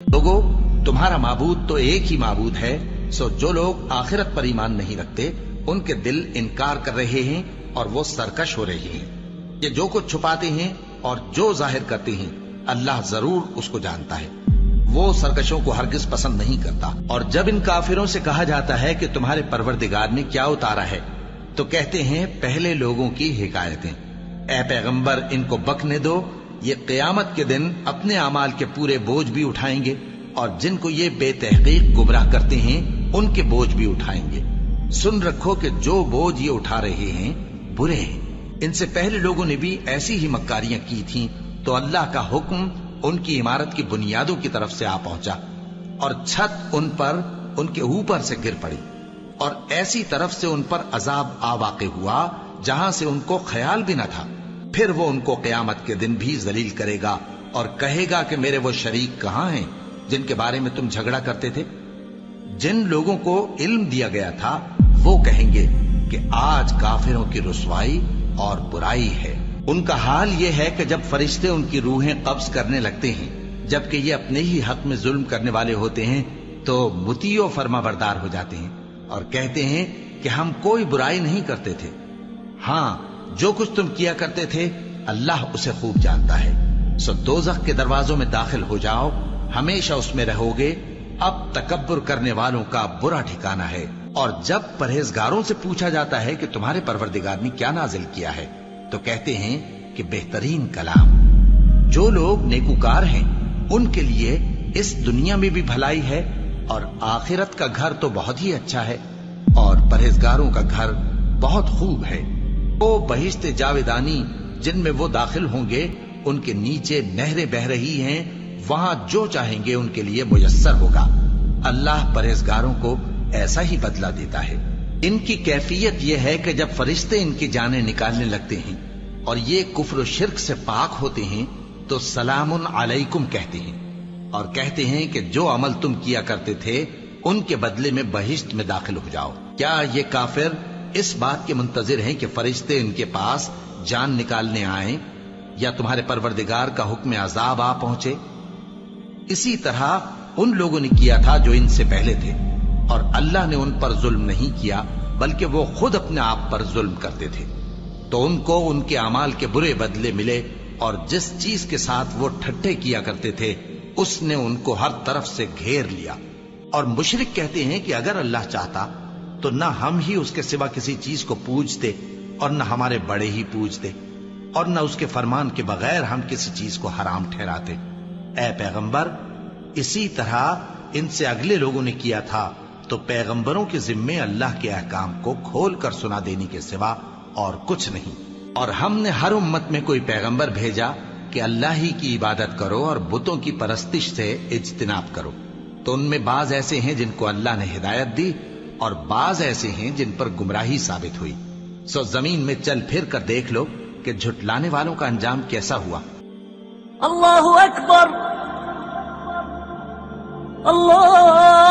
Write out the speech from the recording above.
लोगो, तुम्हारा माबूद तो एक ही माबूद है, सो जो लोग आखिरत पर ईमान नहीं रखते उनके दिल इनकार कर रहे हैं और वो सरकश हो रहे हैं। ये जो कुछ छुपाते हैं और जो जाहिर करते हैं अल्लाह जरूर उसको जानता है। वो सरकशों को हरगिज पसंद नहीं करता। और जब इन काफिरों से कहा जाता है कि तुम्हारे परवरदिगार ने क्या उतारा है, तो कहते हैं पहले लोगों की हिकायतें। ए पैगंबर, इनको बकने दो, ये क़यामत के दिन अपने अमाल के पूरे बोझ भी उठाएंगे और जिनको ये बेतहकीक गुमराह करते हैं उनके बोझ भी उठाएंगे। सुन रखो कि जो बोझ ये उठा रहे हैं बुरे हैं। इनसे पहले लोगों ने भी ऐसी ही मक्कारियां की थीं, तो अल्लाह का हुक्म उनकी इमारत की बुनियादों की तरफ से आ पहुंचा और छत उन पर उनके ऊपर से गिर पड़ी और ऐसी तरफ से उन पर अजाब आ वाक़े हुआ जहां से उनको ख्याल भी न था। फिर वो उनको क़यामत के दिन भी जलील करेगा और कहेगा कि मेरे वो शरीक कहां हैं जिनके बारे में तुम झगड़ा करते थे। जिन लोगों को इल्म दिया गया था वो कहेंगे कि आज काफिरों की रुसवाई और बुराई है। उनका हाल ये है कि जब फरिश्ते उनकी रूहें कब्ज करने लगते हैं, जबकि ये अपने ही हक में जुल्म करने वाले होते हैं, तो मुतीओ फर्माबरदार हो जाते हैं और कहते हैं कि हम कोई बुराई नहीं करते थे। हाँ, जो कुछ तुम किया करते थे अल्लाह उसे खूब जानता है। सो दोज़ख के दरवाजों में दाखिल हो जाओ, हमेशा उसमें रहोगे। अब तकब्बुर करने वालों का बुरा ठिकाना है। और जब परहेजगारों से पूछा जाता है कि तुम्हारे परवरदिगार ने क्या नाजिल किया है, तो कहते हैं कि बेहतरीन कलाम। जो लोग नेकुकार हैं उनके लिए इस दुनिया में भी भलाई है और आखिरत का घर तो बहुत ही अच्छा है और परहेजगारों का घर बहुत खूब है। वो बहिश्ते जावेदानी जिनमें वो दाखिल होंगे, उनके नीचे नहरें बह रही हैं, वहां जो चाहेंगे उनके लिए मुयस्सर होगा। अल्लाह परहेजगारों को ऐसा ही बदला देता है। इनकी कैफियत यह है कि जब फरिश्ते इनकी जानें निकालने लगते हैं और ये कुफ्र शिर्क से पाक होते हैं, तो सलामुन अलैकुम कहते हैं और कहते हैं कि जो अमल तुम किया करते थे उनके बदले में बहिश्त में दाखिल हो जाओ। क्या ये काफिर इस बात के मुंतजिर हैं कि फरिश्ते इनके पास जान निकालने आए या तुम्हारे परवरदिगार का हुक्म अजाब आ पहुंचे? इसी तरह उन लोगों ने किया था जो इनसे पहले थे और अल्लाह ने उन पर जुल्म नहीं किया, बल्कि वो खुद अपने आप पर जुल्म करते थे। तो उनको उनके अमाल के बुरे बदले मिले और जिस चीज के साथ वो ठट्ठे किया करते थे उसने उनको हर तरफ से घेर लिया। और मुशरिक कहते हैं कि अगर अल्लाह चाहता तो न हम ही उसके सिवा किसी चीज को पूजते और न हमारे बड़े ही पूजते और न उसके फरमान के बगैर हम किसी चीज को हराम ठहराते। ऐ पैगंबर, इसी तरह इनसे अगले लोगों ने किया था, तो पैगंबरों के जिम्मे अल्लाह के अहकाम को खोल कर सुना देने के सिवा और कुछ नहीं। और हमने हर उम्मत में कोई पैगंबर भेजा कि अल्लाह ही की इबादत करो और बुतों की परस्तिश से इज्तिनाब करो। तो उनमें बाज ऐसे हैं जिनको अल्लाह ने हिदायत दी और बाज ऐसे हैं जिन पर गुमराही साबित हुई। सो जमीन में चल फिर कर देख लो कि झुटलाने वालों का अंजाम कैसा हुआ। अल्लाहु अकबर, अल्लाह